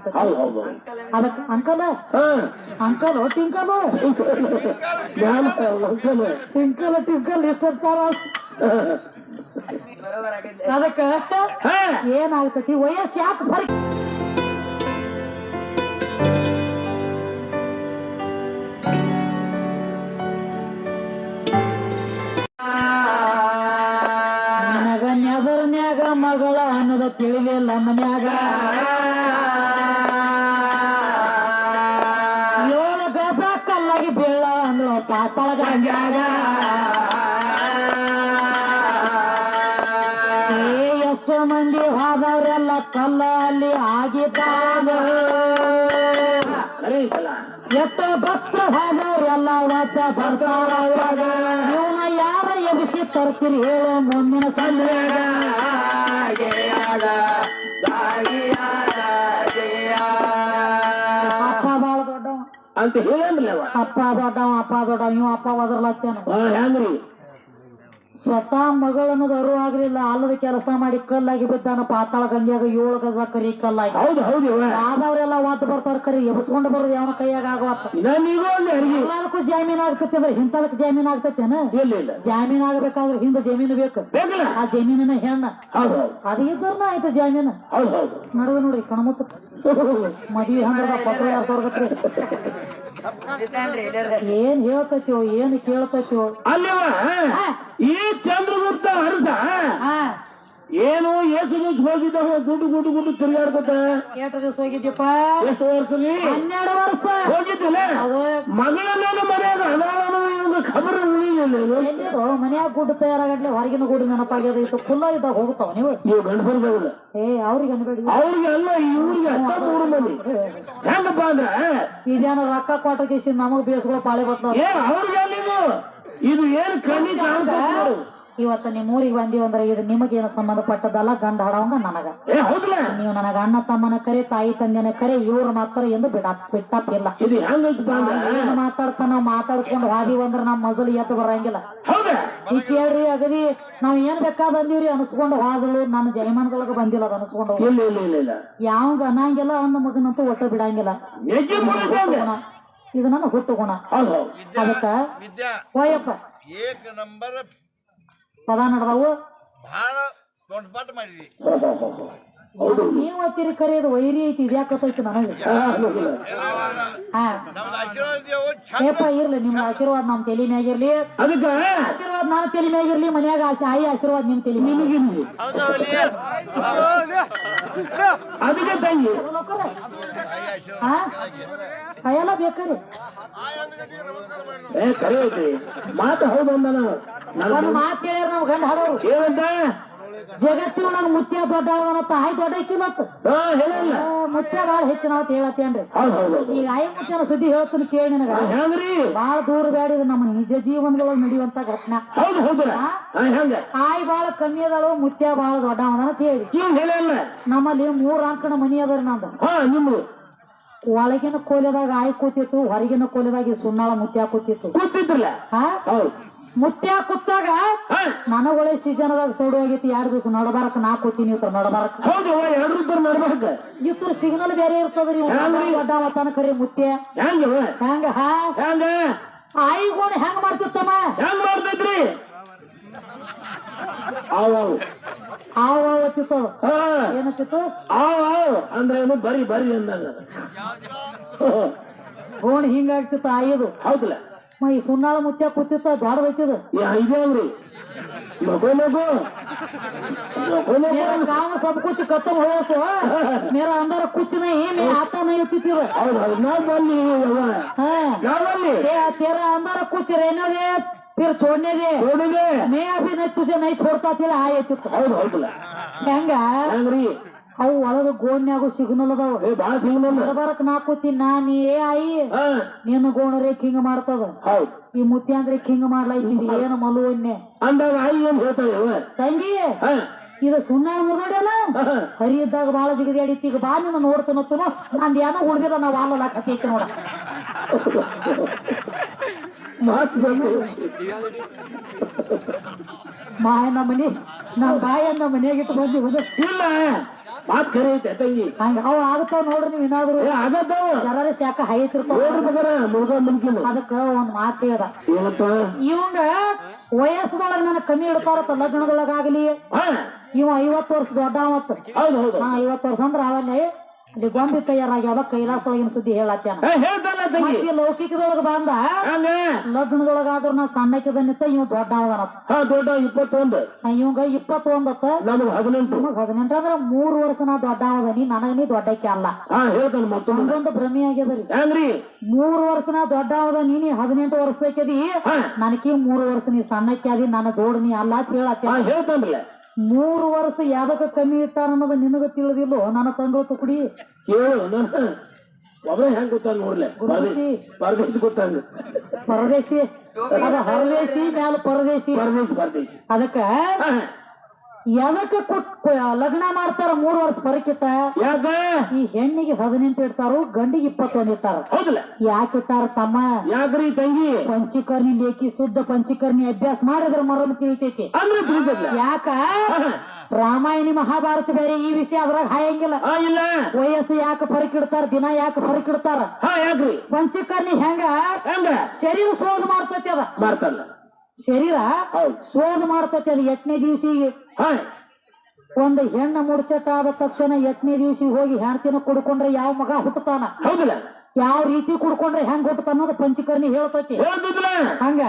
ಆಗ್ತದೆ. ಹೌದು ಹೌದು ಅದಕ್ಕೆ uncle uncle tinkle tinkle tinkle ಇಷ್ಟಾರ ಅದಕ್ಕ ಏನಾಗ್ತತಿ ವಯಸ್ಸು ಯಾಕೆ ಫರ್ಕ್ ನೆದರ್ನ್ಯಾಗ ಮಗಳ ಅನ್ನೋದ ತಿಳಿಲಿಲ್ಲ ಮನ್ಯಾಗ ಏಳು ಗಜ ಕಲ್ಲಾಗಿ ಬೀಳ ಅಂದ್ರು ಪಾತಾಳ ಗಂಗ್ಯಾಗ ಎಷ್ಟೋ ಮಂದಿ ಹೋದವ್ರೆಲ್ಲ ಕಲ್ಲ ಅಲ್ಲಿ ಆಗಿದ್ದಾಗ ಎಷ್ಟೋ ಭಕ್ತ ಹೋದವ್ರೆಲ್ಲ ಒತ್ತ ಬರ್ತಾರ ಇವನ ಯಾರ ಎಬ್ಸಿ ತರ್ತೀರಿ ಹೇಳೋ ಮುಂದಿನ ಸಂದೇಗ ಅಪ್ಪ ಬಾಳ ದೊಡ್ಡವ ಅಂತ ಹೇಳಂದ್ರಲ್ಲ ಅಪ್ಪ ದೊಡ್ಡವ ಇವ ಅಪ್ಪ ಒದರ್ಲತ್ತೇನ ಹೆಂಗ್ರಿ ಸ್ವತಃ ಮಗಳನ್ನದ ಅರು ಆಗ್ಲಿಲ್ಲ ಅಲ್ಲದ ಕೆಲಸ ಮಾಡಿ ಕಲ್ಲಾಗಿ ಬಿದ್ದಾನ ಪಾತಾಳ ಗಂಗ್ಯಾಗ 7 ಗಜ ಕರಿ ಕಲ್ಲಾಗಿ. ಹೌದು ಹೌದು ಆದವ್ರೆಲ್ಲ ಒದ್ದು ಬರ್ತಾರ ಕರಿ ಎಬ್ಸ್ಕೊಂಡು ಬರೋದು ಯಾವನ ಕೈಯಾಗ ಆಗವತ್ತ. ಎಲ್ಲದಕ್ಕೂ ಜಾಮೀನ್ ಆಗ್ತತಿ ಅಂದ್ರೆ ಇಂಥದಕ್ಕೆ ಜಾಮೀನ್ ಆಗ್ತತೇನ? ಜಾಮೀನ್ ಆಗ್ಬೇಕಾದ್ರೆ ಹಿಂದ ಜಮೀನು ಬೇಕು. ಆ ಜಮೀನಿನ ಹೆಣ್ಣ ಅದು ಇದ್ರನ ಆಯ್ತು ಜಾಮೀನು ನಡುವ ನೋಡ್ರಿ ಕಣ್ಮುಚ್ಚ ಮದ್ವಿ ಹಂಗ ಪತ್ರ 2000 ಏನ್ ಹೇಳ್ತೈತಿವೋ ಏನ್ ಕೇಳ್ತೈತಿವೋ ಅಲ್ಲಿವ ಈ ಚಂದ್ರಗುಪ್ತ ಅರಸ ಏನು ಎಷ್ಟು ದಿವಸ ಹೋಗಿದ್ದ ಗುಡ್ಡು ತಿರುಗಾಡ್ಕೊತ ಎಷ್ಟು ದಿವಸ ಹೋಗಿದ್ಯಪ್ಪ? ಎಷ್ಟು ವರ್ಷ? 12 ವರ್ಷ ಹೋಗಿದ್ದಿಲ್ಲ. ಮಗಳನ್ನ ಮನ್ಯಾಗ ಇವಾಗ ಖಬರ್ ಎಲ್ಲಿದು ಮನ್ಯಾಗ ಗುಡ್ಡು ತಯಾರಾಗಡ್ಲಿ ಹೊರಗಿನ ಗುಡ್ಡು ನೆನಪಾಗ್ಯದ ಇತ್ತು ಖುಲ್ಲ ಇದ್ದಾಗ ಹೋಗ್ತಾವ ನೀವು ಗಂಡಸರ್ದಾಗಲ್ಲ ಅವ್ರಿಗೆ ಅನ್ಬೇಡಿ ಅವ್ರಿಗೆ ಅಲ್ಲ ಇವ್ರಿಗೆ 3 ಮಂದಿ ಹೆಂಗಪ್ಪ ಅಂದ್ರ ಇದೇನ ರೊಕ್ಕ ಕೊಟ್ಟಕೇಸಿ ನಮಗ್ ಬೇಸ್ಗಳು ಪಾಳೆ ಬರ್ತಾವ ಅವ್ರಿಗೆ ಇದು ಏನ್ ಕಣ್ಣಿ ಕಾಣ್ತಾ ಇವತ್ತ ನಿಮ್ ಊರಿಗೆ ಬಂದಿವಂದ್ರ ಇದು ನಿಮಗೇನು ಸಂಬಂಧಪಟ್ಟದಲ್ಲ ಗಂಡ ಹಡವಂಗ ನನಗ ನೀವು ನನಗ ಅಣ್ಣ ತಮ್ಮನ ಕರೆ ತಾಯಿ ತಂದೆನ ಕರೆ ಇವ್ರ ಮಾತ್ರ ಎಂದು ಬಿಟ್ಟಪ್ಪಿಲ್ಲ ಏನು ಮಾತಾಡ್ತಾನ ನಾವ್ ಮಾತಾಡ್ಸ್ಕೊಂಡು ಹಾದಿವಂದ್ರ ನಮ್ ಮಜಲ್ ಎತ್ತು ಬರಂಗಿಲ್ಲ ಈ ಕೇಳ್ರಿ ಅಗದಿ ನಾವ್ ಏನ್ ಬೇಕಾದ ಅಂದಿವ್ರಿ ಅನ್ಸ್ಕೊಂಡು ಹಾದಳು ನನ್ನ ಜಯಮಾನದೊಳಗ ಬಂದಿಲ್ಲ ಅದ ಅನ್ಸ್ಕೊಂಡು ಯಾವಂಗ ಅನ್ನಂಗಿಲ್ಲ ಅಂದ ಮಗನಂತೂ ಒಟ್ಟ ಬಿಡಂಗಿಲ್ಲ ಇದು ನನ್ನ ಹುಟ್ಟು ಗುಣ ಅದಕ್ಕ ಹೋಯಪ್ಪ ಪದ ನಡೆದವು ನೀವು ಹತ್ತಿರಿ ಕರೆಯೋದು ವೈರಿ ಐತಿ ಇದ್ಯಾಕತ್ತೈತಿ ನನಗೆ ಇರ್ಲಿ ನಿಮ್ಗೆ ಆಶೀರ್ವಾದ ನಮ್ ತಲೆ ಮ್ಯಾಗಿರ್ಲಿ ಆಶೀರ್ವಾದ ನಾನು ತಲೆ ಮ್ಯಾಗಿರ್ಲಿ ಮನ್ಯಾಗ ಆಯಿ ಆಶೀರ್ವಾದ ನಿಮ್ ತಲೆ ಮ್ಯಾಗಿರ್ಲಿ ಕೈಯೆಲ್ಲ ಬೇಕಾರಿ ಮಾತು ಹೌದು ಒಂದು ಮಾತು ಹೇಳ್ಯಾರ ನಾವ್ ಗಂಡ ಹಾಡೋರು ಜಗತ್ತಿನೊಳಗ ಮುತ್ಯ ದೊಡ್ಡ ತಾಯಿ ದೊಡ್ಡ ಐತಿಲ್ಲತ್ತ ಮುತ್ಯ ಬಾಳ ಹೆಚ್ಚಿನವತ್ ಹೇಳತ್ತೇನ್ರಿ. ಈಗ ಆಯಿ ಮುತ್ಯನ ಸುದ್ದಿ ಹೇಳ್ತೀನಿ ಕೇಳಿ ನಿನಗ ಬಾಳ ದೂರ ಬ್ಯಾಡಿದ ನಮ್ಮ ನಿಜ ಜೀವನದೊಳಗ ನಡೆಯುವಂತ ಘಟನಾ. ಆಯಿ ಬಾಳ ಕಮ್ಮಿ ಅದಾಳು ಮುತ್ಯ ಬಾಳ ದೊಡ್ಡ ಅಂತ ಹೇಳಿ ನಮ್ಮಲ್ಲಿ 3 ಅಂಕಣ ಮನಿ ಅದಾರ ನಂದು. ಒಳಗಿನ ಕೋಲೆದಾಗ ಆಯಿ ಕೂತಿತ್ತು, ಹೊರಗಿನ ಕೋಲೆದಾಗ ಸುಣ್ಣಾಳ ಮುತ್ಯ ಕೂತಿತ್ತು. ಮುತ್ಯ ಕೂತಾಗ ನನಗೊಳೆ ಸೀಸನ್ದಾಗ ಸೈಡ್ ಹೋಗಿತ್ತು 2 ದಿವಸ ನಡಬಾರಕ್ ನಾ ಕೂತೀನಿ ಇವ್ರು ನಡಬಾರಕ್ ಇವ್ರು ಸಿಗ್ನಲ್ ಬೇರೆ ಇರ್ತದ್ರಿ ದೊಡ್ಡ ಕರಿ ಮುತ್ಯ ಹೆಂಗ ಆಯಿಗೋಣ ಹೆಂಗ್ ಮಾಡ್ತಿತ್ತಮ್ಮ ಏನತ್ತಿತ್ತು ಅಂದ್ರೆ ಬರಿ ಬರಿ ಅಂದಾಗ ಗೋಣ ಹಿಂಗಾಗ್ತಿತ್ತು ಆಯಿದು ಹೌದಲ್ಲ. ಈ ಸುಣ್ಣಾಳ ಮುತ್ಯ ಕೂತಿತ್ತ ದೊಡ್ಡ ಬೈತಿದ ಇದೇವ್ರಿ काम सब कुछ खत्म हो सो मेरा अंदर कुछ नहीं मैं आता नहीं थी फिर तेरा अंदर कुछ रहने दे फिर छोड़ने दे मैं अभी नहीं तुझे नहीं छोड़ता थी आए ಹೆಂಗ್ರಿ ಅವು ಒಳಗ ಗೋಣ್ಯಾಗು ಸಿಗ್ನಲ್ ಅದಾವ ಬಾಳ ಸಿಗ್ನಲ್ ಬರಕ್ ನಾ ಕೂತೀನಿ ನಾನ್ ಏ ಆಯಿ ನಿನ್ನ ಗೋಣರೇ ಹಿಂಗ ಮಾಡ್ತದ ಈ ಮುತ್ಯ ಅಂದ್ರೆ ಹಿಂಗ ಮಾಡ್ಲೈತಿ ಏನು ಮಲುವನ್ನೇ ಅಂದಾಗ ಆಯಿ ಏನ್ ಹೇಳ್ತಾಳೆ ತಂಗಿ ಇದು ಸುಣ್ಣಾಳ ಮುದೋಡಲ್ಲ ಹರಿ ಇದ್ದಾಗ ಬಾಳ ಜಿಗದಿ ಅಡಿತಿ ಈಗ ಬಾ ನಿನ್ನ ನೋಡ್ತಾನತ್ತನು ನಂದ್ ಏನೋ ಹುಡ್ದಿದ ನಾವ್ ಅಲ್ಲ ಕತ್ತೈತಿ ನೋಡ ಮಾಯ ನಮ್ಮ ಮನಿ ನಮ್ ಬಾಯ ನಮ್ಮ ಮನೆಯಾಗಿಟ್ಟು ಬಂದಿ ಇಲ್ಲ ಮಾತ್ ಖರೆ ಐತೆ ತಂಗಿ ಹಂಗ ಅವ್ ಆಗ್ತಾವ ನೋಡ್ರಿ ನೀವ್ ಏನಾದ್ರು ಆಗತ್ತಾವ ಜರ ಶಾಖ ಹೈತಿರ್ತಾವ ನೋಡ್ರಿ ಮಗನ ಮುರುಘಾ ಮುನ್ಕಿನ ಅದಕ್ಕ ಒಂದ್ ಮಾತ್ ಹೇಳ್ದ ಏನಂತ ಇವಂಗ ವಯಸ್ಸದೊಳಗ ನನಗ್ ಕಮ್ಮಿ ಇಡ್ತಾರತ್ತ ಲಗ್ನದೊಳಗಾಗ್ಲಿ ಇವ 50 ವರ್ಷ ದೊಡ್ಡವತ್ತ ಹೌದು ಹೌದು 50 ವರ್ಷ ಅಂದ್ರ ಅವಲ್ಲೇ ಅಲ್ಲಿ ಗೊಂಬಿ ತಯಾರಾಗ್ಯಾವ ಕೈಲಾಸೊಳಗಿನ ಸುದ್ದಿ ಹೇಳತ್ತೇನ ಹೇಳ್ತಾನ ತಂಗಿ ಮತ್ತೆ ಲೌಕಿಕದೊಳಗ ಬಂದ ಹಂಗ ಲಗ್ನದೊಳಗಾದ್ರ ನಾ ಸಣ್ಣಕ್ಕಿದನಿತ್ತ ಇವ ದೊಡ್ಡವದನತ್ತ ದೊಡ್ಡ 21 ಇವಂಗ 21 ಅತ್ತ ನಮಗ್ 18 ನಮಗ್ 18 ಅಂದ್ರ 3 ವರ್ಷ ನಾ ದೊಡ್ಡವದನಿ ನನಗ ನೀ ದೊಡ್ಡಕ್ಕೆ ಅಲ್ಲ ಹೇಳ್ತಾನ ಮತ್ತೊಂದು ಹಂಗೊಂದು ಭ್ರಮೆ ಆಗ್ಯದರಿ ಹೆಂಗ್ರಿ 3 ವರ್ಷ ನಾ ದೊಡ್ಡವದ ನೀ 18 ವರ್ಷದಕ್ಕದಿ ನನಕಿ 3 ವರ್ಷ ನೀ ಸಣ್ಣಕ್ಕೆ ಅದಿ ನನ್ನ ಜೋಡ್ ನೀ ಅಲ್ಲ ಅಂತ ಹೇಳತ್ತೇನ ಹೇಳ್ತಾನ್ರಲ್ಲ 3 ವರ್ಷ ಯಾದಕ್ಕ ಕಮ್ಮಿ ಇಟ್ಟಾರ ಅನ್ನೋದು ನಿನಗ ತಿಳಿದಿಲ್ಲೋ ನನ್ನ ತಂದು ತುಕಡಿ ಕೇಳು ಒಬ್ಬರೇ ಹೆಂಗ್ ಗೊತ್ತಾಗ ನೋಡ್ಲೆ ಪರದೇಶಿ ಗೊತ್ತಾಗ ಪರದೇಶಿ ಅದ ಹರದೇಶಿ ಮ್ಯಾಲ ಪರದೇಶಿ ಪರದೇಶಿ ಅದಕ್ಕ ಎದಕ್ಕ ಲಗ್ನ ಮಾಡ್ತಾರ 3 ವರ್ಷ ಬರಕಿಟ್ಟ ಯಾಕ ಈ ಹೆಣ್ಣಿಗೆ 18 ಇಡ್ತಾರು ಗಂಡಿಗೆ 21 ಇಟ್ಟಾರ ಹೌದಲ್ಲ ಯಾಕೆ ಇಟ್ಟಾರ ತಮ್ಮ ಯಾಕ್ರಿ ತಂಗಿ ಪಂಚಕರ್ಣಿ ಲೇಖಿ ಶುದ್ಧ ಪಂಚಕರ್ಣಿ ಅಭ್ಯಾಸ ಮಾಡಿದ್ರ ಮರಣ ತಿಳಿತೈತಿ ಅಂದ್ರೆ ತಿಳಿದಿಲ್ಲ ಯಾಕ ರಾಮಾಯಣಿ ಮಹಾಭಾರತ ಬೇರೆ ಈ ವಿಷಯ ಅದ್ರಾಗ ಹಾಯಂಗಿಲ್ಲ ಇಲ್ಲ ವಯಸ್ಸು ಯಾಕೆ ಫರಕಿಡ್ತಾರ ದಿನ ಯಾಕೆ ಫರಕಿಡ್ತಾರ ಯಾಕ್ರಿ ಪಂಚಕರ್ಣಿ ಹೆಂಗ ಶರೀರ ಶೋಧ ಮಾಡ್ತೈತಿ ಅದ ಮಾಡ್ತಾರಲ್ಲ ಶರೀರ ಶೋಧ ಮಾಡ್ತೈತಿ ಅದ 8ನೇ ದಿವಸಿಗೆ ಒಂದ್ ಹೆಣ್ಣ ಮುಡ್ಚಟ ಆದ ತಕ್ಷಣ 8ನೇ ದಿವಸಿಗೆ ಹೋಗಿ ಹೆಣ್ತಿನ ಕುಡ್ಕೊಂಡ್ರೆ ಯಾವ ಮಗ ಹುಟ್ಟತಾನ ಹೌದಲ್ಲ ಯಾವ ರೀತಿ ಕುಡ್ಕೊಂಡ್ರೆ ಹೆಂಗ್ ಹುಟ್ಟತಾನ ಅನ್ನೋದು ಪಂಚಕರ್ಣಿ ಹೇಳ್ತೈತಿ ಹಂಗ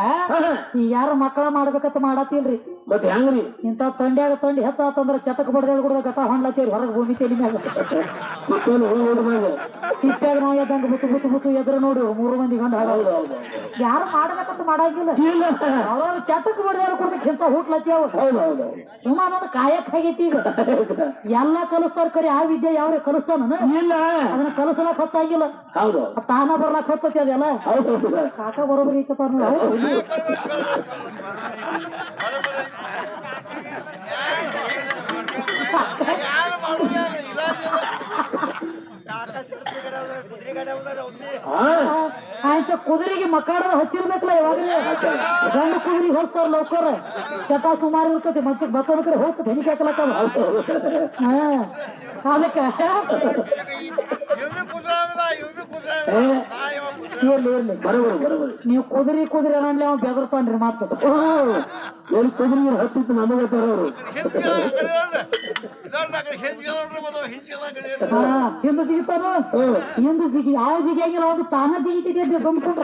ಈ ಯಾರ ಮಕ್ಕಳ ಮಾಡ್ಬೇಕಂತ ಮಾಡತ್ತಿಲ್ರಿ ಮತ್ತೆ ಹೆಂಗ್ರಿ ಇಂತ ತಂಡ್ಯಾಗ ತಂಡಿ ಹೆಚ್ಚಾತಂದ್ರ ಚಟಕ್ ಬಡ್ದೇಳ್ ಕೂಡ ಗತ ಹೊಂಡ್ಲತ್ತೀರಿ ಹೊರಗ್ ಭೂಮಿ ತಲಿ ಮ್ಯಾಗ ತಿಪ್ಪ್ಯಾಗ ನಾವ್ ಎದ್ದಂಗ ಮುಚ್ಚು ಎದ್ರ ನೋಡು 3 ಮಂದಿ ಗಂಡ ಯಾರು ಮಾಡ್ಬೇಕಂತ ಮಾಡಂಗಿಲ್ಲ ಅವ್ರವ್ರ ಚಟಕ್ ಬಡ್ದೇಳ್ ಕೊಡ್ದಕ್ ಇಂತ ಹುಟ್ಲತ್ತೀವ ಸುಮಾರು ಕಾಯಕ್ ಆಗೈತಿ ಈಗ ಎಲ್ಲಾ ಕಲಿಸ್ತಾರ ಕರಿ ಆ ವಿದ್ಯೆ ಯಾವ್ರೆ ಕಲಿಸ್ತಾನ ಅದನ್ನ ಕಲಿಸಲಕ್ ಹೊತ್ತಾಗಿಲ್ಲ ತಾನ ಬರ್ಲಾಕ್ ಹೊತ್ತತಿ ಅದೆಲ್ಲ ಕಾಕ ಬರೋಬ್ರಿ ಐತಪ್ಪ ಆಯ್ತ ಕುದುರೆಗೆ ಮಕಾಡದ ಹಚ್ಚಿರ್ಬೇಕಲ್ಲ ಯಾವಾಗಲೇ ಗಂಡು ಕುದುರೆಗೆ ಹೊಸ್ತಾರ ಲೌಕರ್ ಚಟ ಸುಮಾರು ಇರ್ತತಿ ಮತ್ತೆ ಬತ್ತದ ಕಡೆ ಹೋಗ್ತದೆ ಹೆಣಿಕೆ ಹಾಕಲಕ್ಕ ಅದಕ್ಕೆ ಇರ್ಲಿ ಬರೋಬರಿ ನೀವು ಕುದುರೆ ಅನ್ನಲಿ ಅವ್ ಬೆದರ್ತಾನ್ರಿ ಮಾತು ಎಲ್ಲಿ ಕುದುರೆ ಹತ್ತಿತ್ತು ನಮಗತ್ತಾರ ಅವರು ಹಿಂದ ಸಿಗಿತಾನು ಹಿಂದ ಸಿಗಿ ಯಾವ ಜಿಗಿಯಾಗಿಲ್ಲ ಅವ್ರು ತಾನ ಜಿಗಿತಿದೆ ಅಂತ ಸುಮ್ಕೊಂಡ್ರ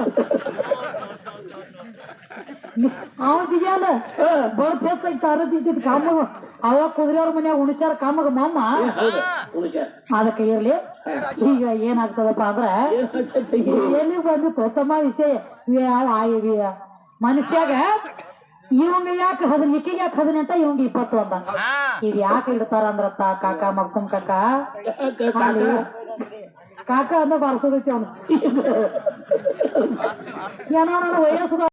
ಅವ ಜಿಗಿಯಲ್ಲ ಬಳ್ತ್ ಹೆಚ್ಚಾಗಿ ತಾನ ಜಿಗಿತಿದ್ ಕಾಮಗ ಅವ ಕುದುರೆ ಅವ್ರ ಮನ್ಯಾಗ ಉಣಿಸ್ಯಾರ ಕಾಮಗ ಮಾಮ ಅದಕ್ಕೆ ಇರ್ಲಿ ಈಗ ಏನಾಗ್ತದಪ್ಪ ಅಂದ್ರ ಎಲ್ಲಿ ಬಂದಿತ್ತು ತಮ್ಮ ವಿಷಯ ಮನುಷ್ಯಾಗ ಇವಂಗ ಯಾಕೆ ಹಿಕ್ಕಿಗೆ ಯಾಕೆ 18 ಇವಂಗ 21 ಇದು ಯಾಕೆ ಇಡ್ತಾರ ಅಂದ್ರತ್ತ ಕಾಕ ಮಗ್ತಮ್ ಕಾಕ ಅಂದ ಬಾರ್ಸೋದೈತಿ ಅವನು ಏನೋ ನನ್ನ ವಯಸ್ಸು